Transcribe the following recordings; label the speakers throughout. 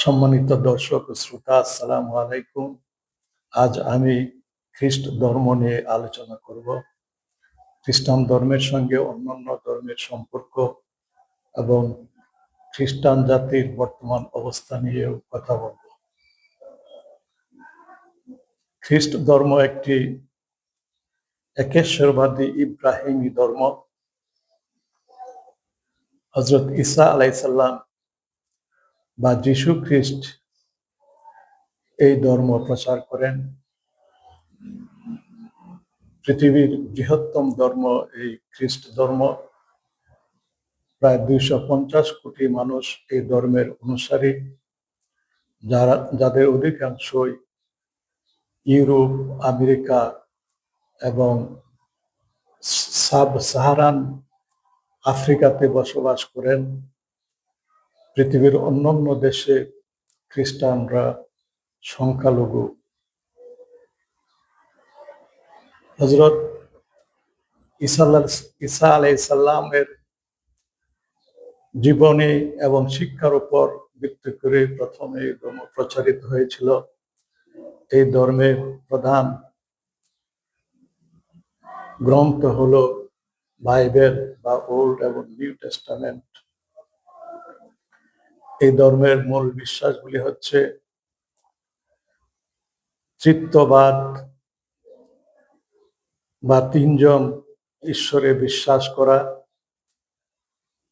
Speaker 1: সম্মানিত দর্শক ও শ্রোতা, আসসালামু আলাইকুম। আজ আমি খ্রিস্ট ধর্ম নিয়ে আলোচনা করব। খ্রিস্টান ধর্মের সঙ্গে অন্যান্য ধর্মের সম্পর্ক এবং খ্রিস্টান জাতির বর্তমান অবস্থা নিয়েও কথা বলব। খ্রিস্ট ধর্ম একটি একেশ্বরবাদী ইব্রাহিমী ধর্ম। হযরত ঈসা আলাইহিসসালাম বা যীশু খ্রিস্ট এই ধর্ম প্রচার করেন। পৃথিবীর বৃহত্তম ধর্ম এই খ্রিস্ট ধর্ম। প্রায় 250 কোটি মানুষ এই ধর্মের অনুসারী, যাদের অধিকাংশই ইউরোপ, আমেরিকা এবং সাব সাহারান আফ্রিকাতে বসবাস করেন। পৃথিবীর অন্যান্য দেশে খ্রিস্টানরা সংখ্যালঘু। হযরত ঈসা আলাইহিসসালামের জীবনী এবং শিক্ষার উপর ভিত্তি করে প্রথমে এই ধর্ম প্রচারিত হয়েছিল। এই ধর্মের প্রধান গ্রন্থ হলো বাইবেল বা ওল্ড এবং নিউ টেস্টামেন্ট। এই ধর্মের মূল বিশ্বাসগুলি হচ্ছে ত্রিত্ববাদ বা তিনজন ঈশ্বরে বিশ্বাস করা,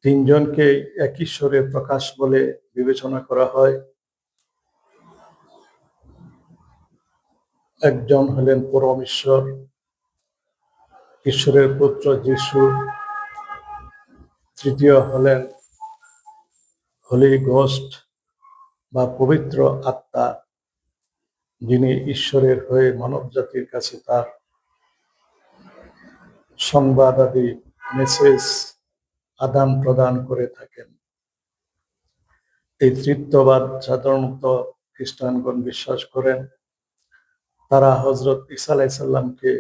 Speaker 1: তিনজনকে এক ঈশ্বরের প্রকাশ বলে বিবেচনা করা হয়। একজন হলেন পরম ঈশ্বর, ঈশ্বরের পুত্র যীশু। তৃতীয় হলেন হোলি গোস্ট বা পবিত্র আত্মা, যিনি ঈশ্বরের হয়ে মানব জাতির কাছে তার সংবাদাদি মেসেজ আদান প্রদান করে থাকেন। এই ত্রিত্ববাদ সাধারণত খ্রিস্টানগণ বিশ্বাস করেন। তারা হযরত ঈসা আলাইহিসসালামকে,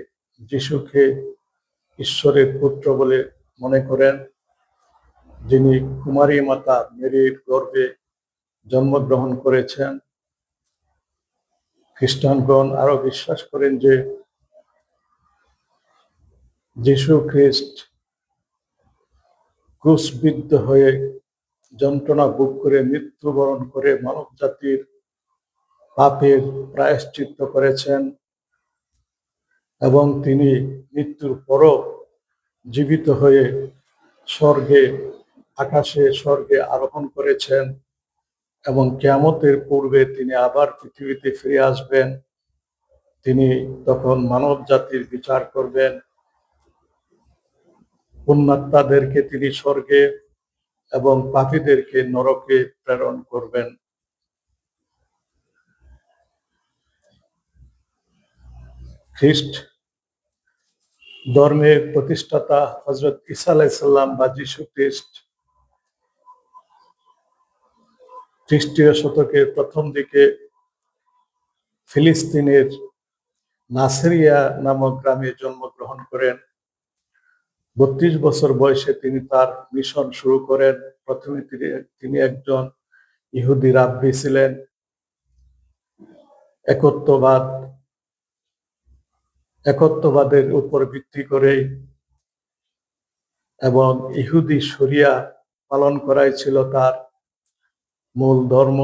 Speaker 1: যিশুকে ঈশ্বরের পুত্র বলে মনে করেন, যিনি কুমারী মাতা মেরির গর্ভে জন্মগ্রহণ করেছেন। খ্রিস্টানগণ আরো বিশ্বাস করেন যে যীশু খ্রিস্ট ক্রুশবিদ্ধ হয়ে যন্ত্রণা ভোগ করে মৃত্যুবরণ করে মানব জাতির পাপের প্রায়শ্চিত্ত করেছেন এবং তিনি মৃত্যুর পরও জীবিত হয়ে স্বর্গে আরোহণ করেছেন এবং কিয়ামতের পূর্বে তিনি আবার পৃথিবীতে ফিরে আসবেন। তিনি তখন মানব জাতির বিচার করবেন। পুণ্যাত্মাদেরকে তিনি স্বর্গে এবং পাপীদেরকে নরকে প্রেরণ করবেন। খ্রিস্ট ধর্মের প্রতিষ্ঠাতা হযরত ঈসা আলাইহিসসালাম বা যীশু খ্রিস্ট খ্রিস্টীয় শতকের প্রথম দিকে ফিলিস্তিনের নাসেরিয়া নামক গ্রামে জন্মগ্রহণ করেন। 32 বছর বয়সে তিনি তার মিশন শুরু করেন। প্রথমে তিনি একজন ইহুদি রাব্বি ছিলেন। একত্ববাদের উপর ভিত্তি করে এবং ইহুদি শরিয়া পালন করাই ছিল তার মূল ধর্ম।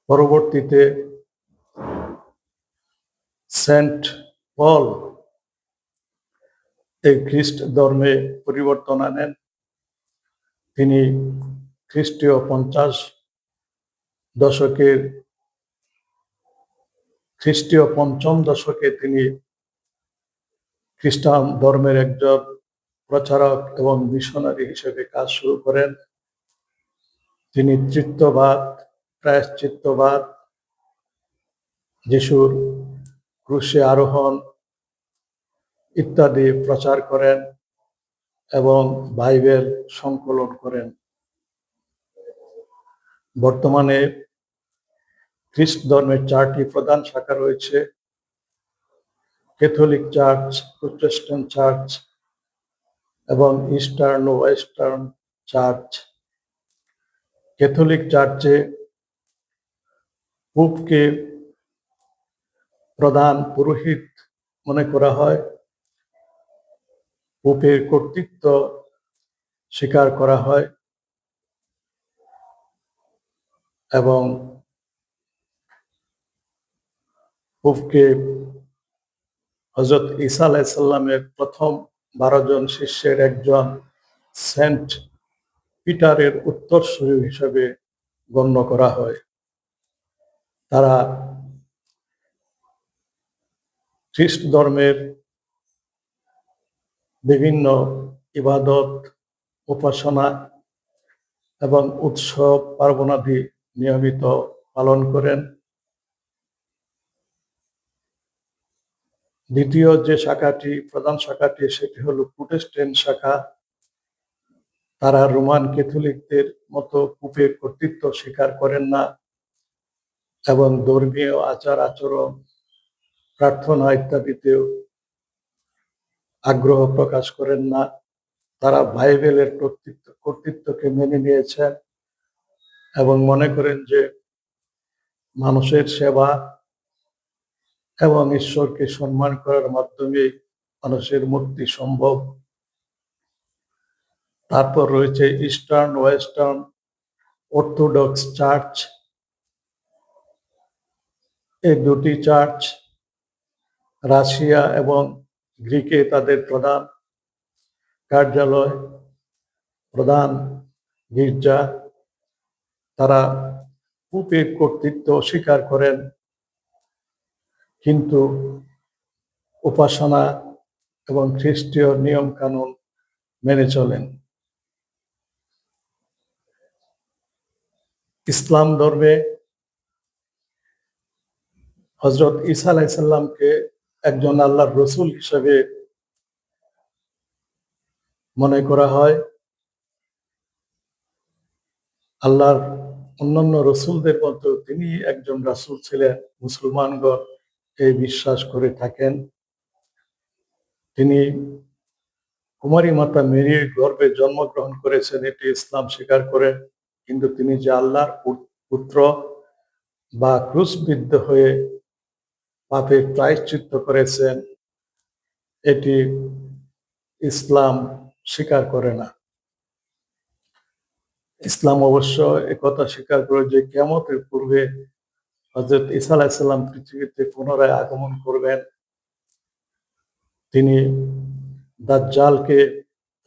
Speaker 1: পরবর্তীতে সেন্ট পল এই খ্রিস্ট ধর্মে পরিবর্তন আনেন। তিনি খ্রিস্টীয় 5ম দশকে তিনি খ্রিস্টান ধর্মের একজন প্রচারক এবং মিশনারি হিসেবে কাজ শুরু করেন। তিনি ত্রিত্ববাদ, প্রায়শ্চিত্তবাদ, যিশুর ক্রুশে আরোহণ ইত্যাদি প্রচার করেন এবং বাইবেল সংকলন করেন। বর্তমানে খ্রিস্ট ধর্মের 4টি প্রধান শাখা রয়েছে: ক্যাথলিক চার্চ, প্রোটেস্ট্যান্ট চার্চ এবং ইস্টার্ন ও ওয়েস্টার্ন চার্চ। ক্যাথলিক চার্চে পোপকে প্রধান পুরোহিত মনে করা হয়। পোপের কর্তৃত্ব স্বীকার করা হয় এবং পোপকে হযরত ঈসা আলাইহিস সালামের প্রথম 12 জন শিষ্যের একজন সেন্ট পিটারের উত্তরসূরি হিসেবে গণ্য করা হয়। তারা খ্রিস্ট ধর্মের বিভিন্ন ইবাদত, উপাসনা এবং উৎসব পার্বণাদি নিয়মিত পালন করেন। দ্বিতীয় যে শাখাটি, প্রধান শাখাটি, সেটি হলো প্রোটেস্ট্যান্ট শাখা। তারা রোমান ক্যাথলিকদের মতো পোপের কর্তৃত্ব স্বীকার করেন না এবং ধর্মীয় আচার আচরণ, প্রার্থনা ইত্যাদিতেও আগ্রহ প্রকাশ করেন না। তারা বাইবেলের কর্তৃত্বকে মেনে নিয়েছেন এবং মনে করেন যে মানুষের সেবা এবং ঈশ্বরকে সম্মান করার মাধ্যমে মানুষের মুক্তি সম্ভব। তারপর রয়েছে ইস্টার্ন, ওয়েস্টার্ন অর্থোডক্স চার্চ। এই দুটি চার্চ রাশিয়া এবং গ্রিকে তাদের প্রধান কার্যালয়, প্রধান গির্জা। তারা পোপের কর্তৃত্ব স্বীকার করেন, কিন্তু উপাসনা এবং খ্রিস্টীয় নিয়ম কানুন মেনে চলেন। ইসলাম ধর্মে হযরত ঈসা আলাইহিস সালামকে একজন আল্লাহর রসূল হিসেবে মনে করা হয়। আল্লাহর অন্যান্য রসুলদের মতো তিনি একজন রাসূল ছিলেন, মুসলমানগণ এই বিশ্বাস করে থাকেন। তিনি কুমারী মাতা মেরির গর্ভে জন্মগ্রহণ করেছেন, এটি ইসলাম স্বীকার করেন, কিন্তু তিনি যে আল্লাহর পুত্র বা ক্রুশবিদ্ধ হয়ে পাপের প্রায়শ্চিত্ত করেছেন, এটি ইসলাম স্বীকার করে না। ইসলাম অবশ্য একথা স্বীকার করে যে কিয়ামতের পূর্বে হযরত ঈসা আলাইহিস সালাম পৃথিবীতে পুনরায় আগমন করবেন। তিনি দাজ্জালকে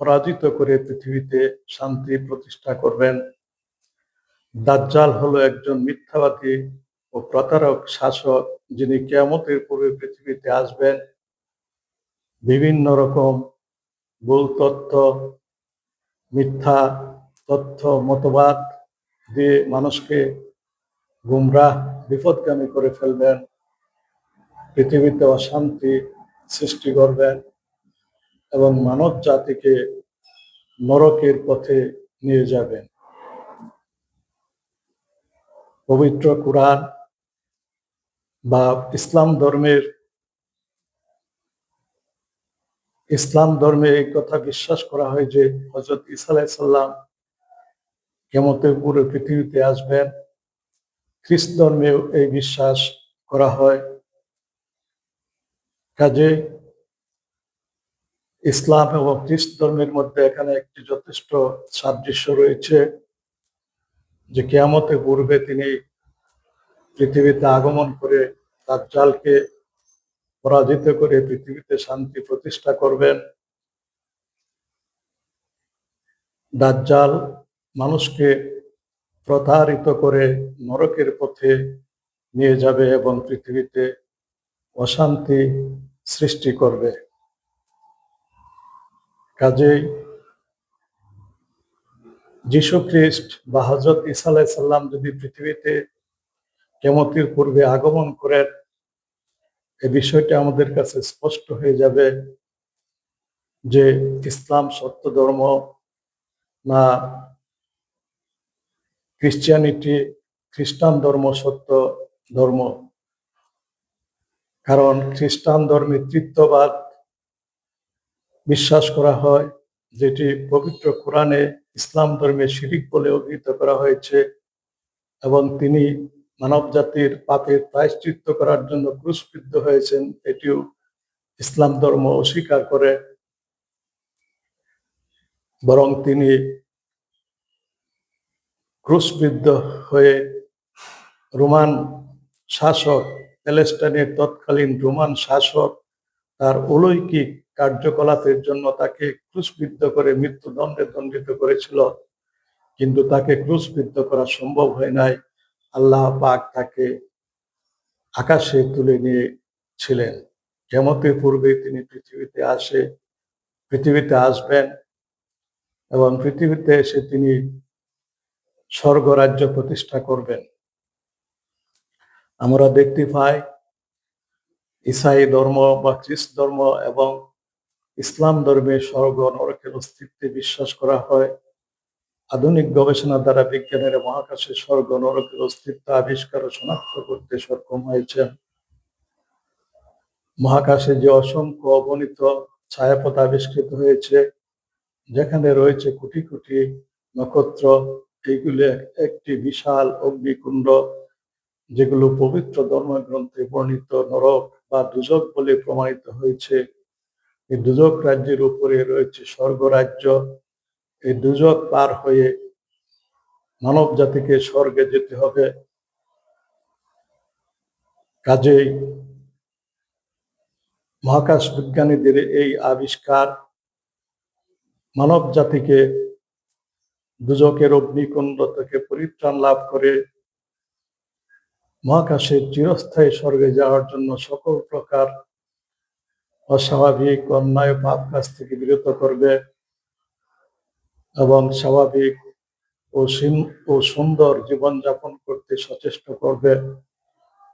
Speaker 1: পরাজিত করে পৃথিবীতে শান্তি প্রতিষ্ঠা করবেন। দাজ্জাল হলো একজন মিথ্যাবাদী ও প্রতারক শাসক, যিনি কিয়ামতের পূর্বে পৃথিবীতে আসবেন। বিভিন্ন রকম ভুল তথ্য, মিথ্যা তথ্য, মতবাদ দিয়ে মানুষকে গুমরাহ, বিপদগামী করে ফেলবেন, পৃথিবীতে অশান্তি সৃষ্টি করবেন এবং মানব জাতিকে নরকের পথে নিয়ে যাবেন। পবিত্র কুরআন বা ইসলাম ধর্মে এই কথা বিশ্বাস করা হয় যে হযরত ঈসা আলাইহিস সালাম কিয়ামতের পূর্বে পৃথিবীতে আসবেন। খ্রিস্ট ধর্মেও এই বিশ্বাস করা হয়। কাজে ইসলাম এবং খ্রিস্ট ধর্মের মধ্যে এখানে একটি যথেষ্ট সাদৃশ্য রয়েছে যে কিয়ামতের পূর্বে তিনি পৃথিবীতে আগমন করে দাজ্জালকে পরাজিত করে পৃথিবীতে শান্তি প্রতিষ্ঠা করবেন। দাজ্জাল মানুষকে প্রতারিত করে নরকের পথে নিয়ে যাবে এবং পৃথিবীতে অশান্তি সৃষ্টি করবে। কাজেই যীশু খ্রিস্ট বা হযরত ঈসা আলাইহিস সালাম যদি পৃথিবীতে কিয়ামতের পূর্বে আগমন করেন, এই বিষয়টা আমাদের কাছে স্পষ্ট হয়ে যাবে যে ইসলাম সত্য ধর্ম না খ্রিস্টান ধর্ম সত্য ধর্ম। কারণ খ্রিস্টান ধর্মে তৃতীয়বাদ বিশ্বাস করা হয়, যেটি পবিত্র কোরআনে ইসলাম ধর্মে শিরিক বলে অভিহিত করা হয়েছে, এবং তিনি মানব জাতির পাপের প্রায়শ্চিত্ত করার জন্য ক্রুশবিদ্ধ হয়েছেন, এটিও ইসলাম ধর্ম অস্বীকার করে। বরং তিনি ক্রুশবিদ্ধ হয়ে রোমান শাসক, প্যালেস্টাইনের তৎকালীন রোমান শাসক তার অলৌকিক কার্যকলাপের জন্য তাকে ক্রুশবিদ্ধ করে মৃত্যুদণ্ডে দণ্ডিত করেছিল, কিন্তু তাকে ক্রুশবিদ্ধ করা সম্ভব হয় নাই। আল্লাহ পাক তাকে আকাশে তুলে নিয়েছিলেন। কিয়ামতের পূর্বে তিনি পৃথিবীতে আসবেন, এবং পৃথিবীতে এসে তিনি স্বর্গরাজ্য প্রতিষ্ঠা করবেন। আমরা দেখতে পাই ঈসাই ধর্ম বা খ্রিস্ট ধর্ম এবং ইসলাম ধর্মে স্বর্গ নরকের অস্তিত্বে বিশ্বাস করা হয়। আধুনিক গবেষণা দ্বারা বিজ্ঞানীরা মহাকাশে স্বর্গ নরকের অস্তিত্ব আবিষ্কার ও শনাক্ত করতে সক্ষম হয়েছেন। মহাকাশে যে অসংখ্য অগণিত ছায়াপথ আবিষ্কৃত হয়েছে, যেখানে রয়েছে কোটি কোটি নক্ষত্র, এইগুলি একটি বিশাল অগ্নিকুণ্ড, যেগুলো পবিত্র ধর্মগ্রন্থে বর্ণিত নরক বা দুজক বলে প্রমাণিত হয়েছে। এই দুজক রাজ্যের উপরে রয়েছে স্বর্গ রাজ্য। এই দুজক পার হয়ে মানব জাতিকে স্বর্গে যেতে হবে। কাজেই মহাকাশ বিজ্ঞানীদের এই আবিষ্কার মানব জাতিকে দুজকের অগ্নিকুণ্ড থেকে পরিত্রাণ লাভ করে মহাকাশের চিরস্থায়ী স্বর্গে যাওয়ার জন্য সকল প্রকার অস্বাভাবিক অন্যায় পাপ কাজ থেকে বিরত করবে, এবং স্বাভাবিক ও সুন্দর জীবনযাপন করতে সচেষ্ট করবে।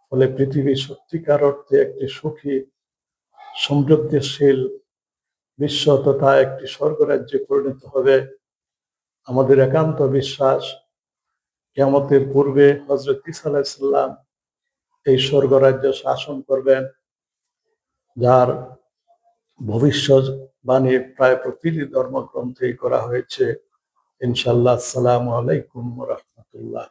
Speaker 1: ফলে পৃথিবী সত্যিকার অর্থে একটি সুখী, সমৃদ্ধিশীল বিশ্ব তথা একটি স্বর্গরাজ্যে পরিণত হবে। আমাদের একান্ত বিশ্বাস, কিয়ামতের পূর্বে হযরত ঈসা আলাইহিস সালাম এই স্বর্গরাজ্য শাসন করবেন, যার ভবিষ্যৎবাণী প্রায় প্রতিটি ধর্মগ্রন্থেই করা হয়েছে। ইনশাআল্লাহ। আসসালামু আলাইকুম ওয়া রাহমাতুল্লাহ।